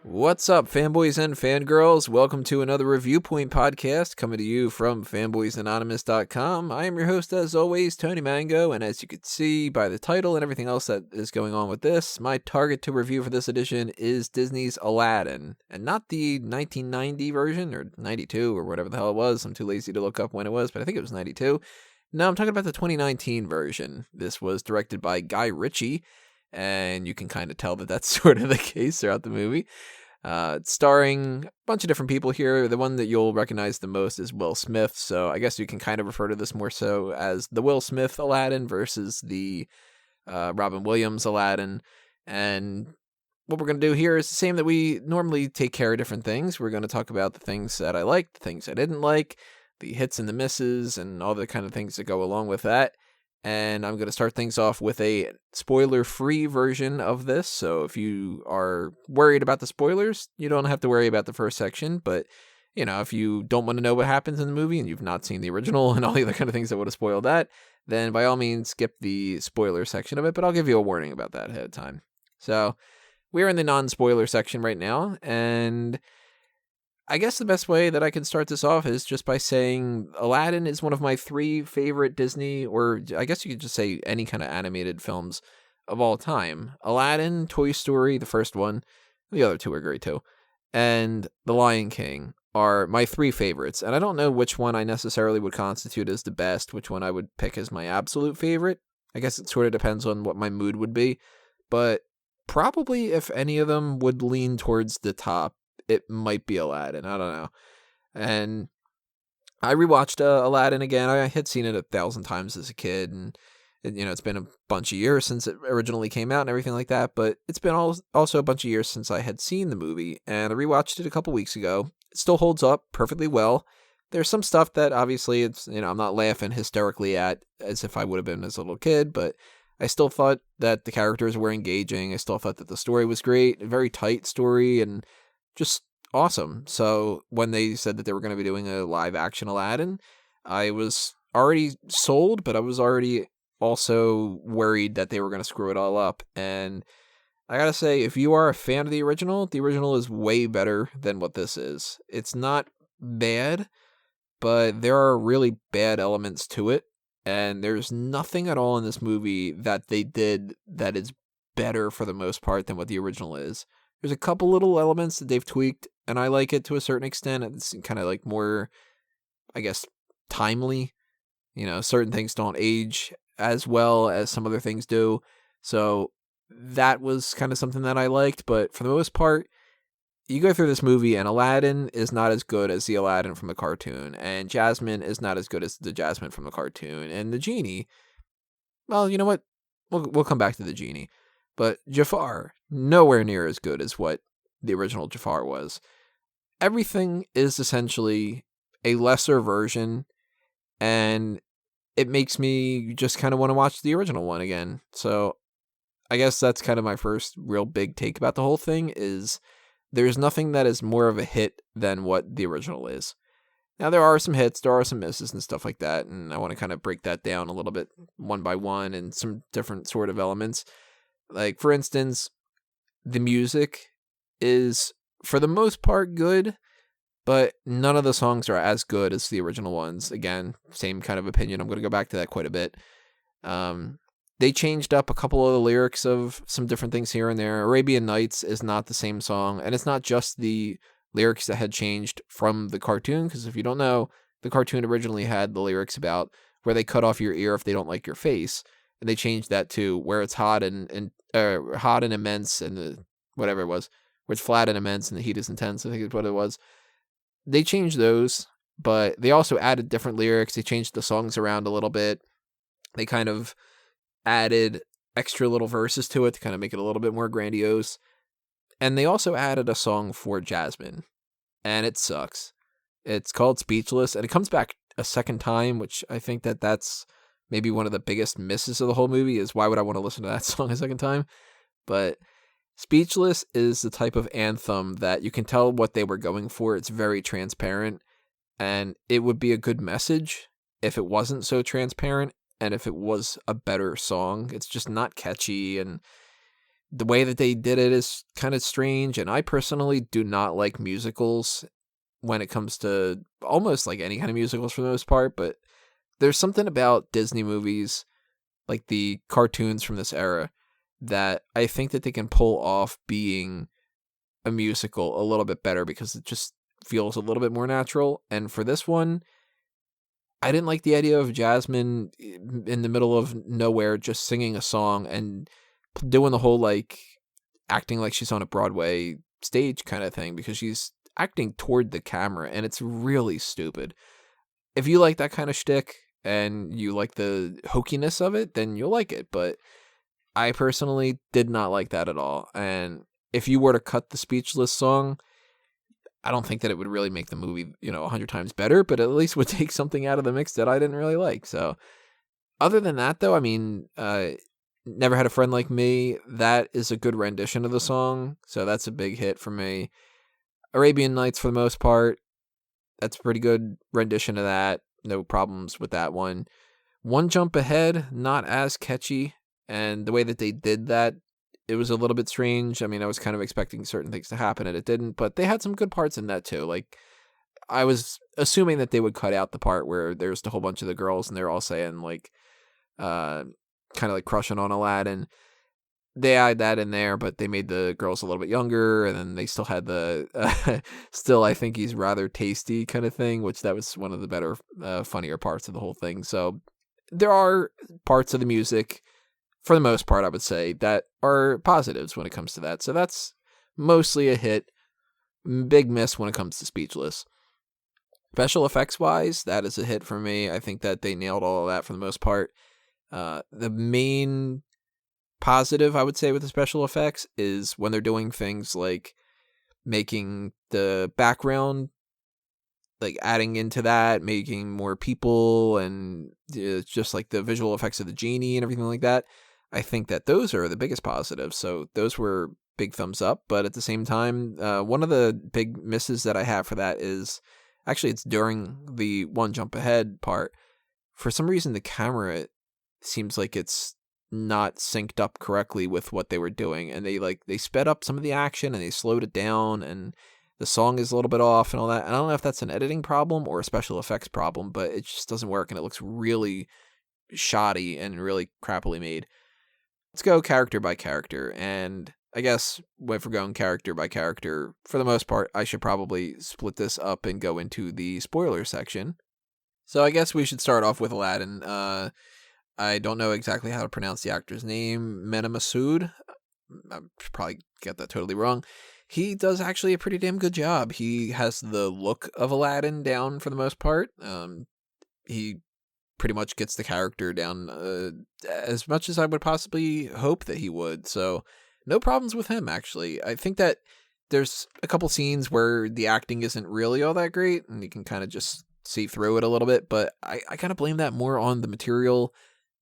What's up, fanboys and fangirls? Welcome to another Reviewpoint podcast coming to you from fanboysanonymous.com. I am your host, as always, Tony Mango, and as you can see by the title and everything else that is going on with this, my target to review for this edition is Disney's Aladdin, and not the 1990 version, or 92, or whatever the hell it was. I'm too lazy to look up when it was, but I think it was 92. No, I'm talking about the 2019 version. This was directed by Guy Ritchie, and you can kind of tell that that's sort of the case throughout the movie. It's starring a bunch of different people here. The one that you'll recognize the most is Will Smith, so I guess you can kind of refer to this more so as the Will Smith Aladdin versus the Robin Williams Aladdin. And what we're going to do here is the same that we normally take care of different things. We're going to talk about the things that I liked, the things I didn't like, the hits and the misses, and all the kind of things that go along with that. And I'm going to start things off with a spoiler-free version of this. So if you are worried about the spoilers, you don't have to worry about the first section. But, you know, if you don't want to know what happens in the movie and you've not seen the original and all the other kind of things that would have spoiled that, then by all means, skip the spoiler section of it. But I'll give you a warning about that ahead of time. So we're in the non-spoiler section right now. And I guess the best way that I can start this off is just by saying Aladdin is one of my 3 favorite Disney, or I guess you could just say any kind of animated films of all time. Aladdin, Toy Story, the first one, the other 2 are great too, and The Lion King are my 3 favorites. And I don't know which one I necessarily would constitute as the best, which one I would pick as my absolute favorite. I guess it sort of depends on what my mood would be, but probably if any of them would lean towards the top, it might be Aladdin. I don't know. And I rewatched Aladdin again. I had seen it 1,000 times as a kid, and it's been a bunch of years since it originally came out and everything like that. But it's been also a bunch of years since I had seen the movie, and I rewatched it a couple weeks ago. It still holds up perfectly well. There's some stuff that obviously I'm not laughing hysterically at as if I would have been as a little kid, but I still thought that the characters were engaging. I still thought that the story was great, a very tight story, and just awesome. So when they said that they were going to be doing a live action Aladdin, I was already sold, but I was already also worried that they were going to screw it all up. And I gotta say, if you are a fan of the original is way better than what this is. It's not bad, but there are really bad elements to it. And there's nothing at all in this movie that they did that is better for the most part than what the original is. There's a couple little elements that they've tweaked, and I like it to a certain extent. It's kind of like more, I guess, timely. Certain things don't age as well as some other things do. So that was kind of something that I liked. But for the most part, you go through this movie, and Aladdin is not as good as the Aladdin from the cartoon. And Jasmine is not as good as the Jasmine from the cartoon. And the genie, well, you know what? We'll come back to the genie. But Jafar, nowhere near as good as what the original Jafar was. Everything is essentially a lesser version, and it makes me just kind of want to watch the original one again. So I guess that's kind of my first real big take about the whole thing, is there's nothing that is more of a hit than what the original is. Now, there are some hits, there are some misses and stuff like that, and I want to kind of break that down a little bit one by one and some different sort of elements. Like, for instance, the music is, for the most part, good, but none of the songs are as good as the original ones. Again, same kind of opinion. I'm going to go back to that quite a bit. They changed up a couple of the lyrics of some different things here and there. Arabian Nights is not the same song, and it's not just the lyrics that had changed from the cartoon, because if you don't know, the cartoon originally had the lyrics about where they cut off your ear if they don't like your face, and they changed that to where it's hot and hot and immense, and whatever it was, where it's flat and immense and the heat is intense, I think is what it was. They changed those, but they also added different lyrics. They changed the songs around a little bit. They kind of added extra little verses to it to kind of make it a little bit more grandiose. And they also added a song for Jasmine, and it sucks. It's called Speechless, and it comes back a second time, which I think that's maybe one of the biggest misses of the whole movie, is why would I want to listen to that song a second time? But Speechless is the type of anthem that you can tell what they were going for. It's very transparent, and it would be a good message if it wasn't so transparent and if it was a better song. It's just not catchy, and The way that they did it is kind of strange, and I personally do not like musicals when it comes to almost like any kind of musicals for the most part, but there's something about Disney movies, like the cartoons from this era, that I think that they can pull off being a musical a little bit better because it just feels a little bit more natural. And for this one, I didn't like the idea of Jasmine in the middle of nowhere just singing a song and doing the whole like acting like she's on a Broadway stage kind of thing, because she's acting toward the camera and it's really stupid. If you like that kind of shtick and you like the hokiness of it, then you'll like it. But I personally did not like that at all. And if you were to cut the Speechless song, I don't think that it would really make the movie, 100 times better, but at least would take something out of the mix that I didn't really like. So other than that, though, I mean, Never Had a Friend Like Me, that is a good rendition of the song. So that's a big hit for me. Arabian Nights, for the most part, that's a pretty good rendition of that. No problems with that one. One Jump Ahead, not as catchy. And the way that they did that, it was a little bit strange. I mean, I was kind of expecting certain things to happen and it didn't, but they had some good parts in that too. Like, I was assuming that they would cut out the part where there's a whole bunch of the girls and they're all saying like, kind of like crushing on Aladdin. They had that in there, but they made the girls a little bit younger, and then they still had the still I think he's rather tasty kind of thing, which that was one of the better, funnier parts of the whole thing. So there are parts of the music, for the most part, I would say, that are positives when it comes to that. So that's mostly a hit. Big miss when it comes to Speechless. Special effects wise, that is a hit for me. I think that they nailed all of that for the most part. The main positive, I would say, with the special effects is when they're doing things like making the background, like adding into that, making more people, and just like the visual effects of the genie and everything like that. I think that those are the biggest positives. So those were big thumbs up. But at the same time, one of the big misses that I have for that is actually it's during the One Jump Ahead part. For some reason, the camera seems like it's not synced up correctly with what they were doing, and they sped up some of the action and they slowed it down, and the song is a little bit off and all that. And I don't know if that's an editing problem or a special effects problem, but it just doesn't work and it looks really shoddy and really crappily made. Let's go character by character, and I guess if we're going character by character, for the most part, I should probably split this up and go into the spoiler section. So I guess we should start off with Aladdin. I don't know exactly how to pronounce the actor's name. Mena Massoud. I probably get that totally wrong. He does actually a pretty damn good job. He has the look of Aladdin down for the most part. He pretty much gets the character down as much as I would possibly hope that he would. So no problems with him, actually. I think that there's a couple scenes where the acting isn't really all that great, and you can kind of just see through it a little bit, but I kind of blame that more on the material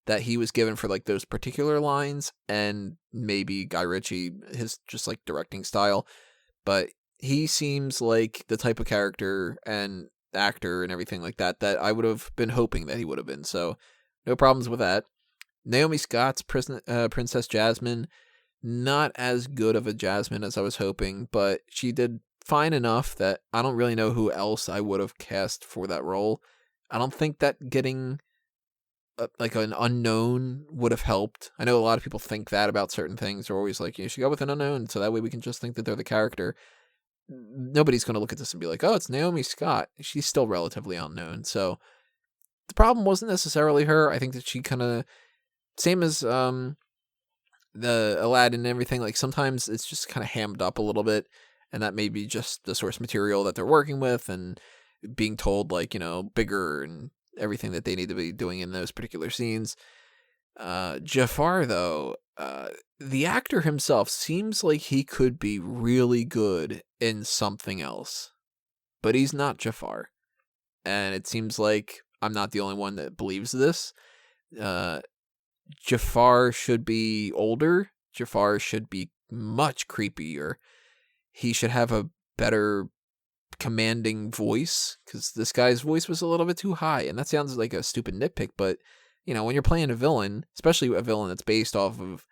that he was given for like those particular lines, and maybe Guy Ritchie, his just like directing style. But he seems like the type of character and actor and everything like that I would have been hoping that he would have been. So no problems with that. Naomi Scott's Princess Jasmine, not as good of a Jasmine as I was hoping, but she did fine enough that I don't really know who else I would have cast for that role. I don't think that getting like an unknown would have helped. I know a lot of people think that about certain things. They're always like, you should go with an unknown, so that way we can just think that they're the character. Nobody's going to look at this and be like, oh, it's Naomi Scott. She's still relatively unknown. So the problem wasn't necessarily her. I think that she kind of, same as the Aladdin and everything, like sometimes it's just kind of hammed up a little bit, and that may be just the source material that they're working with and being told like, bigger and everything that they need to be doing in those particular scenes. Jafar, though, the actor himself seems like he could be really good in something else, but he's not Jafar. And it seems like I'm not the only one that believes this. Jafar should be older. Jafar should be much creepier. He should have a better commanding voice, because this guy's voice was a little bit too high, and that sounds like a stupid nitpick, but when you're playing a villain, especially a villain that's based off of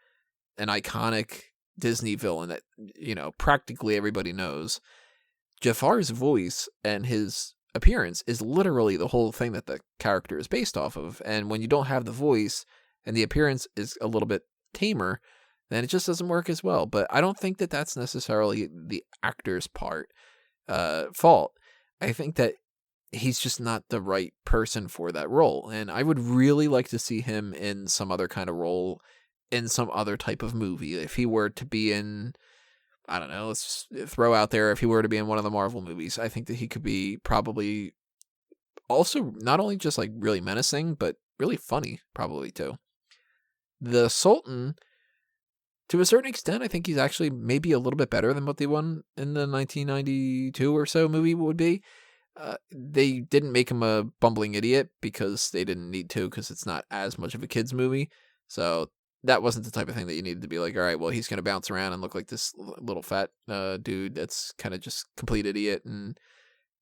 an iconic Disney villain that, practically everybody knows. Jafar's voice and his appearance is literally the whole thing that the character is based off of. And when you don't have the voice and the appearance is a little bit tamer, then it just doesn't work as well. But I don't think that that's necessarily the actor's fault. I think that he's just not the right person for that role. And I would really like to see him in some other kind of role, in some other type of movie. If he were to be in, I don't know, let's throw out there, if he were to be in one of the Marvel movies, I think that he could be probably also not only just like really menacing, but really funny, probably too. The Sultan, to a certain extent, I think he's actually maybe a little bit better than what the one in the 1992 or so movie would be. They didn't make him a bumbling idiot because they didn't need to, because it's not as much of a kid's movie. So that wasn't the type of thing that you needed to be like, all right, well, he's going to bounce around and look like this little fat dude that's kind of just complete idiot. And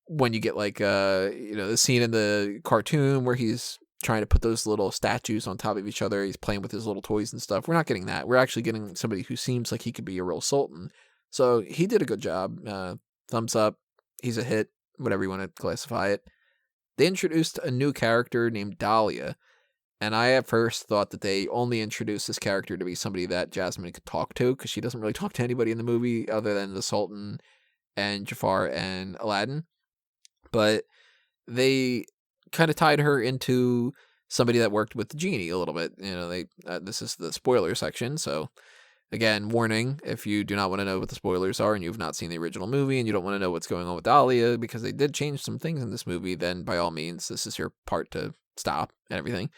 when you get like, the scene in the cartoon where he's trying to put those little statues on top of each other, he's playing with his little toys and stuff. We're not getting that. We're actually getting somebody who seems like he could be a real sultan. So he did a good job. Thumbs up. He's a hit, whatever you want to classify it. They introduced a new character named Dahlia. And I at first thought that they only introduced this character to be somebody that Jasmine could talk to, because she doesn't really talk to anybody in the movie other than the Sultan and Jafar and Aladdin. But they kind of tied her into somebody that worked with the genie a little bit. This is the spoiler section, so again, warning, if you do not want to know what the spoilers are and you've not seen the original movie and you don't want to know what's going on with Dahlia, because they did change some things in this movie, then by all means, this is your part to stop and everything.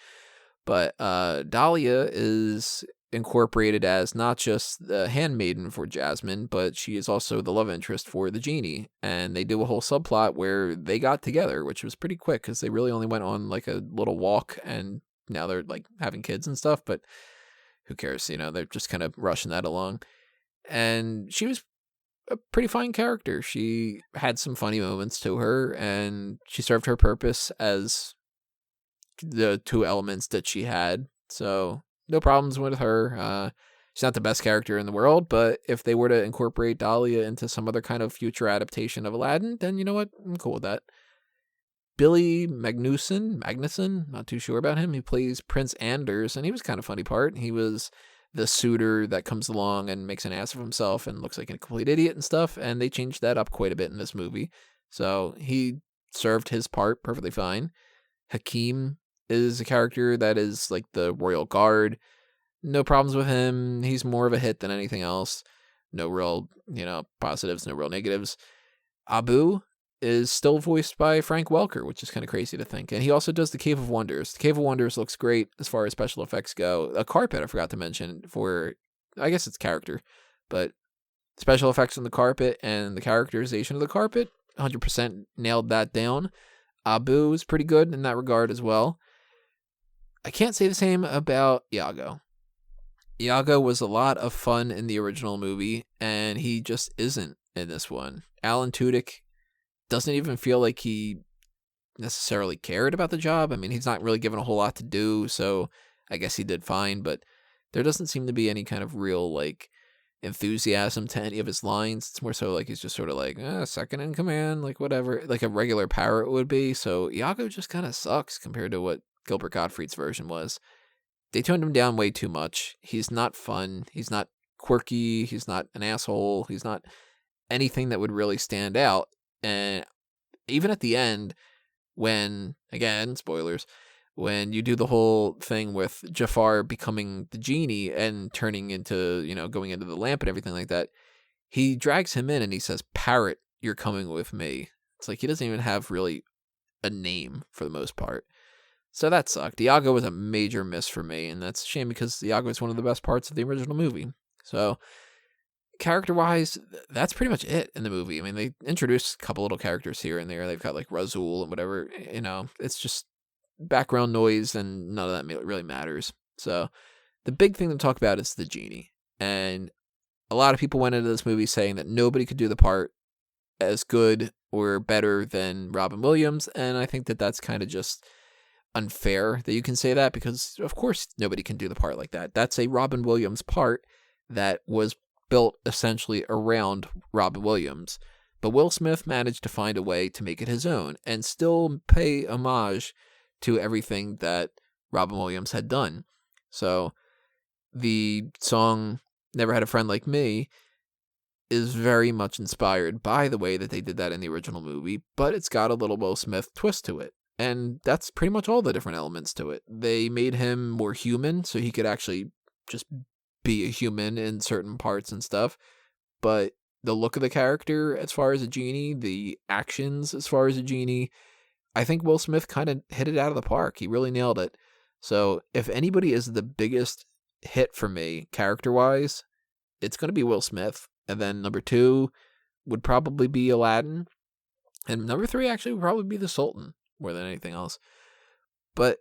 But Dahlia is incorporated as not just the handmaiden for Jasmine, but she is also the love interest for the genie. And they do a whole subplot where they got together, which was pretty quick because they really only went on like a little walk, and now they're like having kids and stuff, but who cares? They're just kind of rushing that along. And she was a pretty fine character. She had some funny moments to her, and she served her purpose as the two elements that she had. So no problems with her. She's not the best character in the world, but if they were to incorporate Dahlia into some other kind of future adaptation of Aladdin, then you know what? I'm cool with that. Billy Magnuson, not too sure about him. He plays Prince Anders, and he was kind of funny part. He was the suitor that comes along and makes an ass of himself and looks like a complete idiot and stuff, and they changed that up quite a bit in this movie. So he served his part perfectly fine. Hakeem is a character that is like the royal guard. No problems with him. He's more of a hit than anything else. No real, positives, no real negatives. Abu is still voiced by Frank Welker, which is kind of crazy to think. And he also does the Cave of Wonders. The Cave of Wonders looks great as far as special effects go. A carpet, I forgot to mention, for, I guess it's character, but special effects on the carpet and the characterization of the carpet, 100% nailed that down. Abu is pretty good in that regard as well. I can't say the same about Iago. Iago was a lot of fun in the original movie, and he just isn't in this one. Alan Tudyk doesn't even feel like he necessarily cared about the job. I mean, he's not really given a whole lot to do, so I guess he did fine, but there doesn't seem to be any kind of real, like, enthusiasm to any of his lines. It's more so like he's just sort of like, second in command, like whatever, like a regular parrot would be. So Iago just kind of sucks compared to what Gilbert Gottfried's version was. They toned him down way too much. He's not fun. He's not quirky. He's not an asshole. He's not anything that would really stand out. And even at the end, when, again, spoilers, when you do the whole thing with Jafar becoming the genie and turning into, going into the lamp and everything like that, he drags him in and he says, "Parrot, you're coming with me." It's like he doesn't even have really a name for the most part. So that sucked. Iago was a major miss for me, and that's a shame because Iago is one of the best parts of the original movie. So character-wise, that's pretty much it in the movie. I mean, they introduced a couple little characters here and there. They've got like Razul and whatever, it's just background noise, and none of that really matters. So the big thing to talk about is the genie. And a lot of people went into this movie saying that nobody could do the part as good or better than Robin Williams, and I think that that's kind of just unfair that you can say that, because of course nobody can do the part like that. That's a Robin Williams part that was built essentially around Robin Williams. But Will Smith managed to find a way to make it his own and still pay homage to everything that Robin Williams had done. So the song Never Had a Friend Like Me is very much inspired by the way that they did that in the original movie, but it's got a little Will Smith twist to it. And that's pretty much all the different elements to it. They made him more human, so he could actually just be a human in certain parts and stuff. But the look of the character as far as a genie, the actions as far as a genie, I think Will Smith kind of hit it out of the park. He really nailed it. So if anybody is the biggest hit for me, character-wise, it's going to be Will Smith. And then number 2 would probably be Aladdin. And number 3 actually would probably be the Sultan more than anything else. But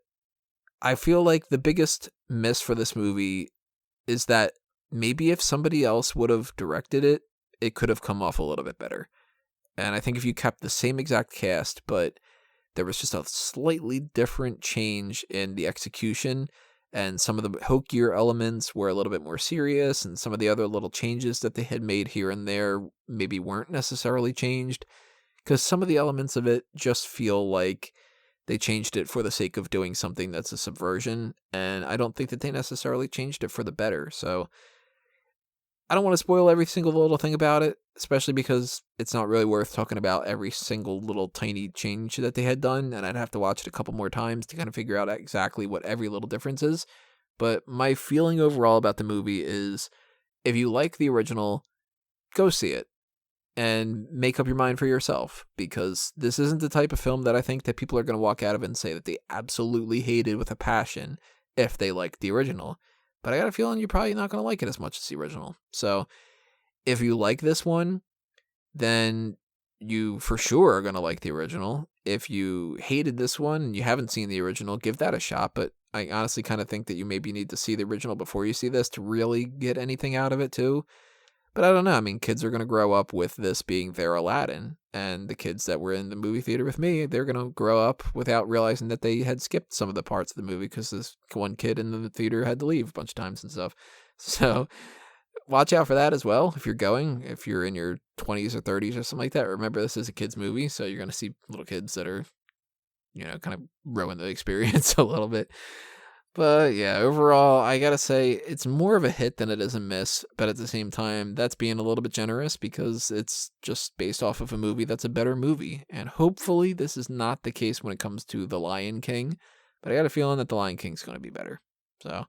I feel like the biggest miss for this movie is that maybe if somebody else would have directed it, it could have come off a little bit better. And I think if you kept the same exact cast, but there was just a slightly different change in the execution, and some of the hokier elements were a little bit more serious, and some of the other little changes that they had made here and there maybe weren't necessarily changed, because some of the elements of it just feel like they changed it for the sake of doing something that's a subversion, and I don't think that they necessarily changed it for the better. So I don't want to spoil every single little thing about it, especially because it's not really worth talking about every single little tiny change that they had done, and I'd have to watch it a couple more times to kind of figure out exactly what every little difference is. But my feeling overall about the movie is, if you like the original, go see it and make up your mind for yourself, because this isn't the type of film that I think that people are going to walk out of and say that they absolutely hated with a passion if they liked the original. But I got a feeling you're probably not going to like it as much as the original. So if you like this one, then you for sure are going to like the original. If you hated this one and you haven't seen the original, give that a shot. But I honestly kind of think that you maybe need to see the original before you see this to really get anything out of it too. But I don't know. I mean, kids are going to grow up with this being their Aladdin. And the kids that were in the movie theater with me, they're going to grow up without realizing that they had skipped some of the parts of the movie because this one kid in the theater had to leave a bunch of times and stuff. So watch out for that as well if you're going. If you're in your 20s or 30s or something like that, remember this is a kid's movie. So you're going to see little kids that are, kind of ruin the experience a little bit. But yeah, overall, I gotta say, it's more of a hit than it is a miss, but at the same time, that's being a little bit generous because it's just based off of a movie that's a better movie. And hopefully this is not the case when it comes to The Lion King, but I got a feeling that The Lion King's going to be better. So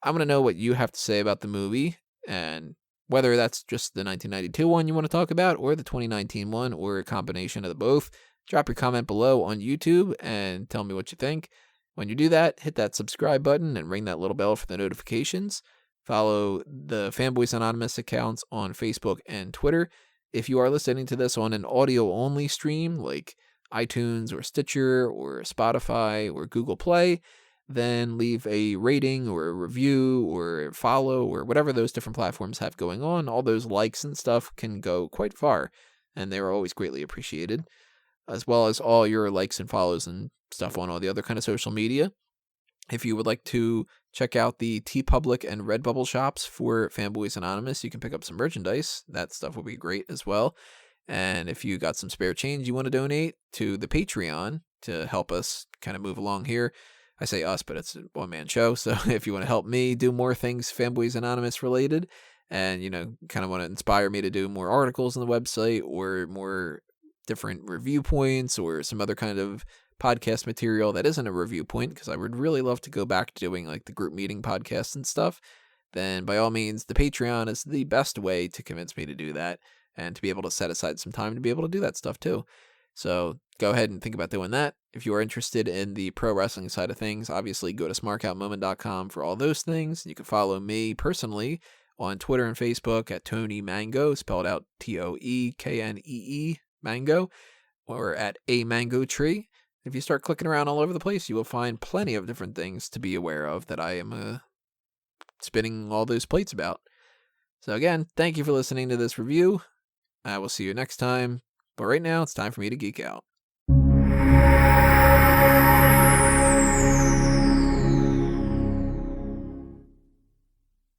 I'm going to know what you have to say about the movie, and whether that's just the 1992 one you want to talk about, or the 2019 one, or a combination of the both. Drop your comment below on YouTube and tell me what you think. When you do that, hit that subscribe button and ring that little bell for the notifications. Follow the Fanboys Anonymous accounts on Facebook and Twitter. If you are listening to this on an audio-only stream like iTunes or Stitcher or Spotify or Google Play, then leave a rating or a review or follow or whatever those different platforms have going on. All those likes and stuff can go quite far, and they are always greatly appreciated, as well as all your likes and follows and stuff on all the other kind of social media. If you would like to check out the TeePublic and Redbubble shops for Fanboys Anonymous, you can pick up some merchandise. That stuff will be great as well. And if you got some spare change you want to donate to the Patreon to help us kind of move along here, I say us, but it's a one-man show. So if you want to help me do more things Fanboys Anonymous related, and, kind of want to inspire me to do more articles on the website or more different review points or some other kind of podcast material that isn't a review point, because I would really love to go back to doing like the group meeting podcasts and stuff, then by all means, the Patreon is the best way to convince me to do that and to be able to set aside some time to be able to do that stuff too. So go ahead and think about doing that. If you are interested in the pro wrestling side of things, obviously go to smarkoutmoment.com for all those things. You can follow me personally on Twitter and Facebook at Tony Mango, spelled out TOEKNEE Mango, or at A Mango Tree. If you start clicking around all over the place, you will find plenty of different things to be aware of that I am spinning all those plates about. So again, thank you for listening to this review. I will see you next time. But right now, it's time for me to geek out.